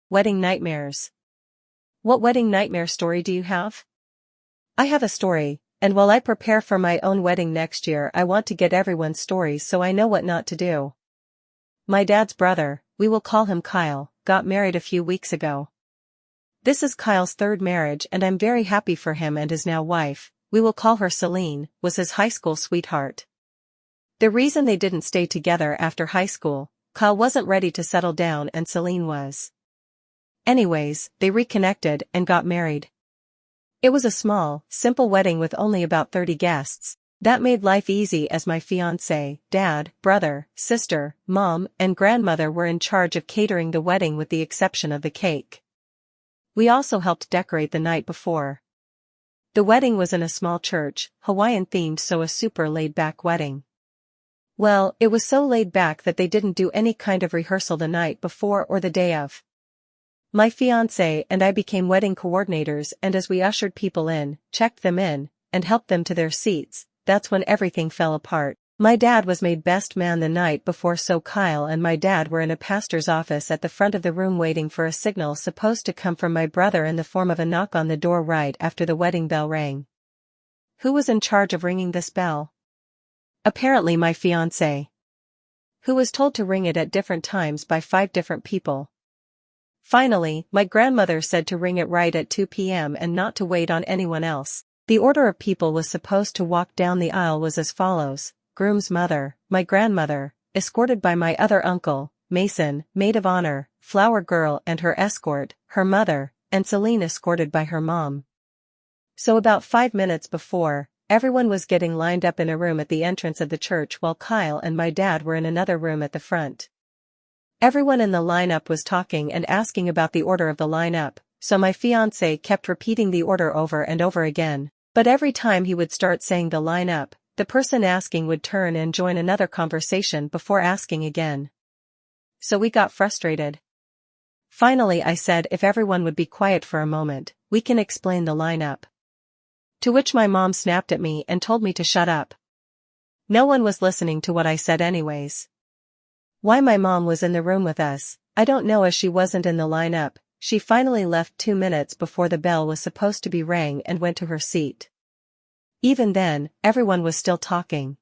Wedding nightmares. What wedding nightmare story do you have? I have a story, and while I prepare for my own wedding next year, I want to get everyone's stories so I know what not to do. My dad's brother, we will call him Kyle, got married a few weeks ago. This is Kyle's third marriage and I'm very happy for him, and his now wife, we will call her Celine, was his high school sweetheart. The reason they didn't stay together after high school, Kyle wasn't ready to settle down and Celine was. Anyways, they reconnected and got married. It was a small, simple wedding with only about 30 guests. That made life easy as my fiancé, dad, brother, sister, mom, and grandmother were in charge of catering the wedding with the exception of the cake. We also helped decorate the night before. The wedding was in a small church, Hawaiian themed, so a super laid-back wedding. Well, it was so laid back that they didn't do any kind of rehearsal the night before or the day of. My fiancé and I became wedding coordinators, and as we ushered people in, checked them in, and helped them to their seats, that's when everything fell apart. My dad was made best man the night before, so Kyle and my dad were in a pastor's office at the front of the room waiting for a signal supposed to come from my brother in the form of a knock on the door right after the wedding bell rang. Who was in charge of ringing this bell? Apparently my fiancé, who was told to ring it at different times by 5 different people. Finally, my grandmother said to ring it right at 2 p.m. and not to wait on anyone else. The order of people was supposed to walk down the aisle was as follows: groom's mother, my grandmother, escorted by my other uncle, Mason, maid of honor, flower girl and her escort, her mother, and Celine escorted by her mom. So about 5 minutes before, everyone was getting lined up in a room at the entrance of the church while Kyle and my dad were in another room at the front. Everyone in the lineup was talking and asking about the order of the lineup, so my fiancé kept repeating the order over and over again. But every time he would start saying the lineup, the person asking would turn and join another conversation before asking again. So we got frustrated. Finally I said if everyone would be quiet for a moment, we can explain the lineup. To which my mom snapped at me and told me to shut up. No one was listening to what I said anyways. Why my mom was in the room with us, I don't know, as she wasn't in the lineup. She finally left 2 minutes before the bell was supposed to be rang and went to her seat. Even then, everyone was still talking.